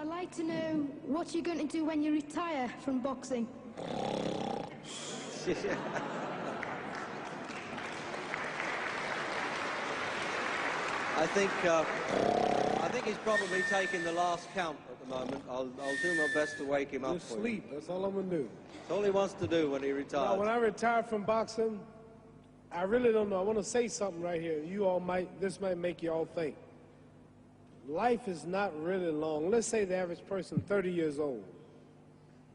I'd like to know what you're going to do when you retire from boxing. I think he's probably taking the last count at the moment. I'll do my best to wake him up Just for sleep. you. That's all I'm going to do. That's all he wants to do when he retires. Now, when I retire from boxing, I really don't know. I want to say something right here. This might make you all think. Life is not really long. Let's say the average person 30 years old.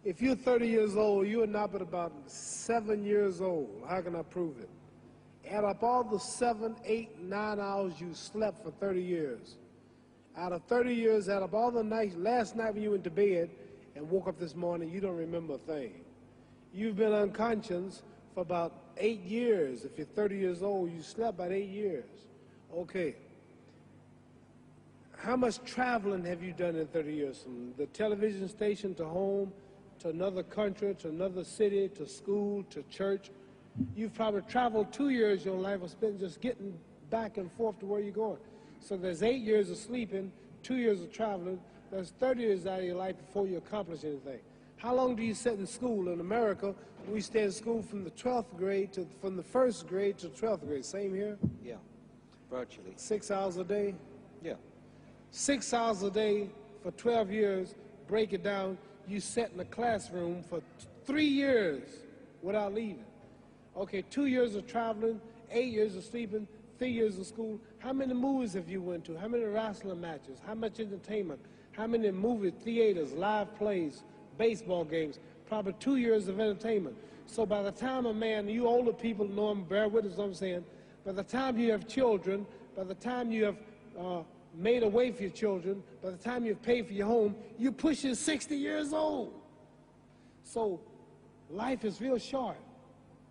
If you're 30 years old, you are not but about 7 years old. How can I prove it? Add up all the 7, 8, 9 hours you slept for 30 years. Out of 30 years, add up all the nights, last night when you went to bed and woke up this morning, you don't remember a thing. You've been unconscious for about 8 years. If you're 30 years old, you slept about 8 years. Okay. How much traveling have you done in 30 years? From the television station to home, to another country, to another city, to school, to church. You've probably traveled 2 years of your life or spent just getting back and forth to where you're going. So there's 8 years of sleeping, 2 years of traveling. There's 30 years out of your life before you accomplish anything. How long do you sit in school? In America, we stay in school from the 12th grade from the 1st grade to 12th grade. Same here? Yeah, virtually. 6 hours a day? Yeah. 6 hours a day for 12 years, break it down, you sat in the classroom for 3 years without leaving. Okay, 2 years of traveling, 8 years of sleeping, 3 years of school. How many movies have you went to? How many wrestling matches? How much entertainment? How many movie theaters, live plays, baseball games? Probably 2 years of entertainment. So by the time a man, you older people know him, bear with us what I'm saying, by the time you have children, by the time you have made a way for your children, by the time you've paid for your home, you're pushing 60 years old. So life is real short.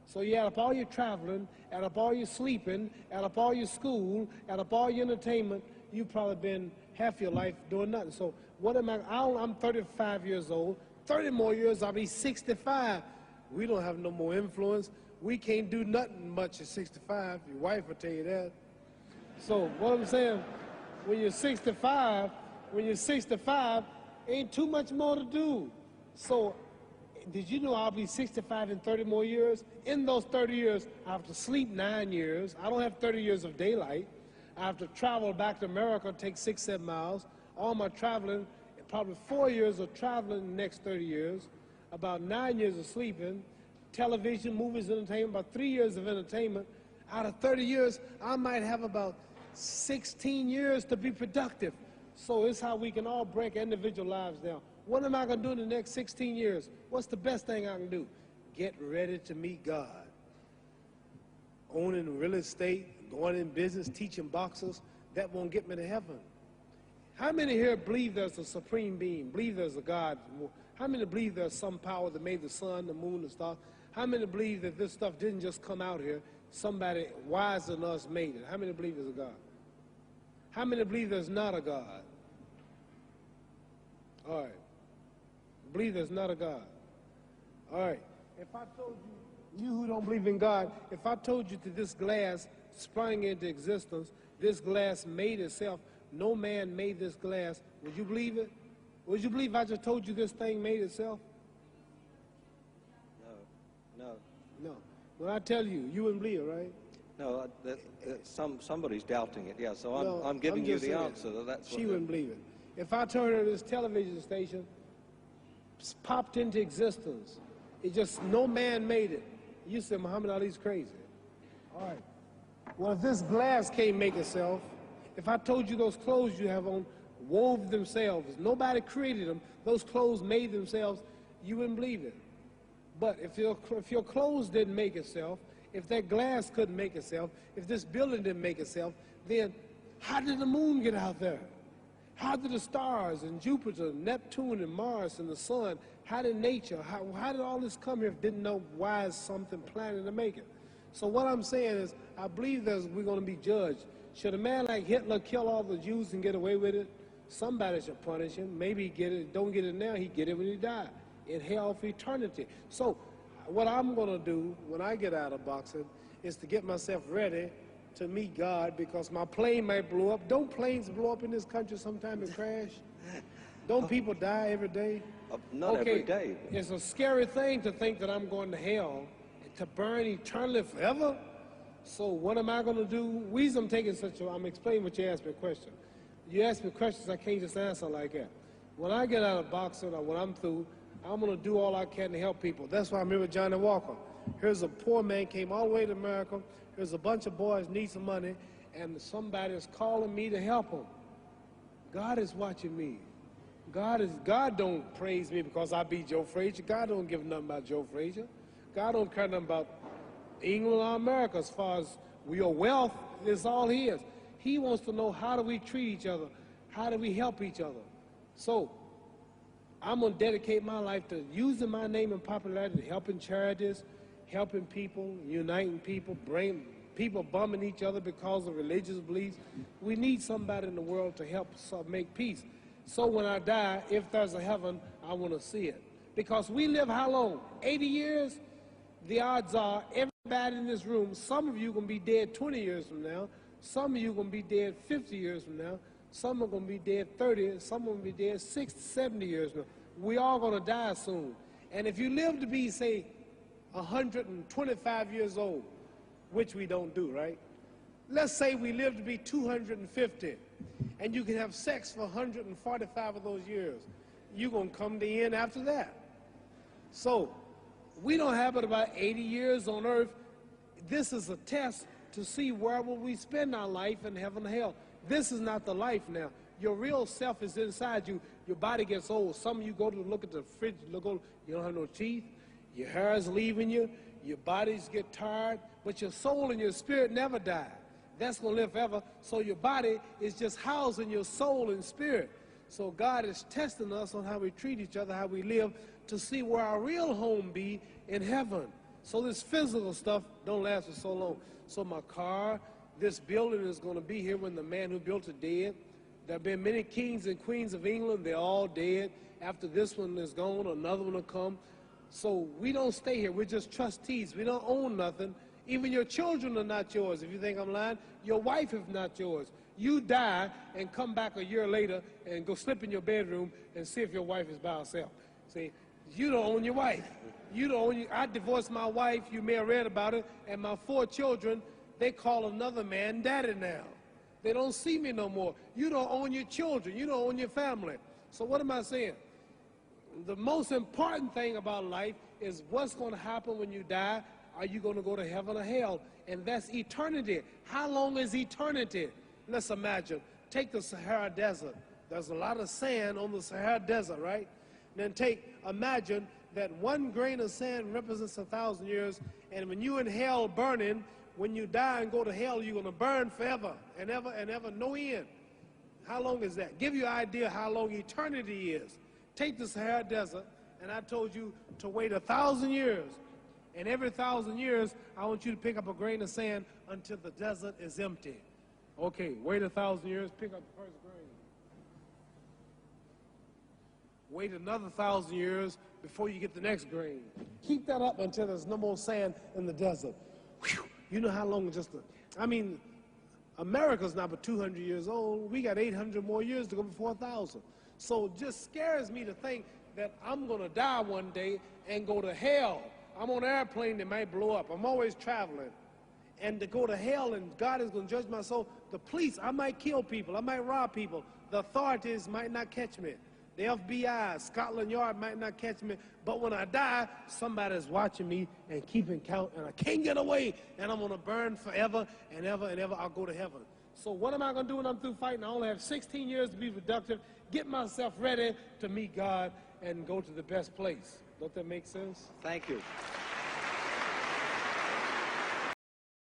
So you add up all your traveling, add up all your sleeping, add up all your school, add up all your entertainment, you've probably been half your life doing nothing. So what am I? I'm 35 years old. 30 more years, I'll be 65. We don't have no more influence. We can't do nothing much at 65. Your wife will tell you that. So what I'm saying, when you're 65, ain't too much more to do. So did you know I'll be 65 in 30 more years? In those 30 years, I have to sleep 9 years. I don't have 30 years of daylight. I have to travel back to America, take 6, 7 miles. All my traveling, probably 4 years of traveling in the next 30 years, about 9 years of sleeping, television, movies, entertainment, about 3 years of entertainment. Out of 30 years, I might have about 16 years to be productive. So it's how we can all break individual lives down. What am I going to do in the next 16 years? What's the best thing I can do? Get ready to meet God. Owning real estate, going in business, teaching boxers, that won't get me to heaven. How many here believe there's a supreme being, believe there's a God? How many believe there's some power that made the sun, the moon, the stars? How many believe that this stuff didn't just come out here? Somebody wiser than us made it. How many believe there's a God? How many believe there's not a God? All right. Believe there's not a God. All right. If I told you who don't believe in God, if I told you that this glass sprang into existence, this glass made itself, no man made this glass, would you believe it? Would you believe I just told you this thing made itself? No. No. When I tell you, you wouldn't believe it, right? No, somebody's doubting it, yeah, so I'm giving you the answer. That's she wouldn't believe it. If I told her this television station popped into existence, it just, no man made it, you said Muhammad Ali's crazy. All right. Well, if this glass can't make itself, if I told you those clothes you have on wove themselves, nobody created them, those clothes made themselves, you wouldn't believe it. But if your clothes didn't make itself, if that glass couldn't make itself, if this building didn't make itself, then how did the moon get out there? How did the stars and Jupiter, Neptune and Mars and the sun, how did nature, how did all this come here if it didn't know why is something planning to make it? So what I'm saying is, I believe that we're going to be judged. Should a man like Hitler kill all the Jews and get away with it? Somebody should punish him. Maybe he get it, don't get it now, he get it when he died, in hell for eternity. So what I'm going to do when I get out of boxing is to get myself ready to meet God, because my plane might blow up. Don't planes blow up in this country sometime and crash? Don't people die every day? Not every day. It's a scary thing to think that I'm going to hell, to burn eternally forever. So what am I going to do? Reason I'm taking I'm explaining what you asked me a question. You ask me questions, I can't just answer like that. When I get out of boxing or when I'm through, I'm going to do all I can to help people. That's why I remember Johnny Walker. Here's a poor man, came all the way to America. Here's a bunch of boys need some money, and somebody is calling me to help them. God is watching me. God don't praise me because I beat Joe Frazier. God don't give nothing about Joe Frazier. God don't care nothing about England or America as far as your wealth is all his. He wants to know, how do we treat each other? How do we help each other? So I'm going to dedicate my life to using my name and popularity, helping charities, helping people, uniting people, bringing people bumming each other because of religious beliefs. We need somebody in the world to help us make peace. So when I die, if there's a heaven, I want to see it. Because we live how long? 80 years? The odds are everybody in this room, some of you are going to be dead 20 years from now. Some of you are going to be dead 50 years from now. Some are going to be dead 30, some are going to be dead 60, 70 years from now. We all going to die soon. And if you live to be, say, 125 years old, which we don't do, right? Let's say we live to be 250, and you can have sex for 145 of those years. You're going to come to the end after that. So we don't have but about 80 years on earth. This is a test to see where will we spend our life in heaven or hell. This is not the life now. Your real self is inside you. Your body gets old. Some of you go to look at the fridge, you don't have no teeth. Your hair is leaving you. Your bodies get tired. But your soul and your spirit never die. That's going to live forever. So your body is just housing your soul and spirit. So God is testing us on how we treat each other, how we live, to see where our real home be in heaven. So this physical stuff don't last for so long. So my car, this building is going to be here when the man who built it dead. There have been many kings and queens of England. They're all dead. After this one is gone, another one will come. So we don't stay here. We're just trustees. We don't own nothing. Even your children are not yours. If you think I'm lying, your wife is not yours. You die and come back a year later and go slip in your bedroom and see if your wife is by herself. See, you don't own your wife. You don't own I divorced my wife. You may have read about it. And my 4 children, they call another man daddy now. They don't see me no more. You don't own your children. You don't own your family. So what am I saying? The most important thing about life is what's going to happen when you die. Are you going to go to heaven or hell? And that's eternity. How long is eternity? Let's imagine. Take the Sahara Desert. There's a lot of sand on the Sahara Desert, right? And then imagine that 1 grain of sand represents 1,000 years. And when you're in hell burning, when you die and go to hell, you're going to burn forever and ever and ever, no end. How long is that? Give you an idea how long eternity is. Take the Sahara Desert, and I told you to wait 1,000 years. And every 1,000 years, I want you to pick up a grain of sand until the desert is empty. Okay, wait 1,000 years, pick up the first grain. Wait another 1,000 years before you get the next grain. Keep that up until there's no more sand in the desert. Whew. You know how long America's not but 200 years old. We got 800 more years to go before 1,000. So it just scares me to think that I'm going to die one day and go to hell. I'm on an airplane that might blow up. I'm always traveling. And to go to hell and God is going to judge my soul. The police, I might kill people. I might rob people. The authorities might not catch me. The FBI, Scotland Yard might not catch me. But when I die, somebody's watching me and keeping count. And I can't get away. And I'm going to burn forever and ever and ever. I'll go to heaven. So what am I going to do when I'm through fighting? I only have 16 years to be productive. Get myself ready to meet God and go to the best place. Don't that make sense? Thank you.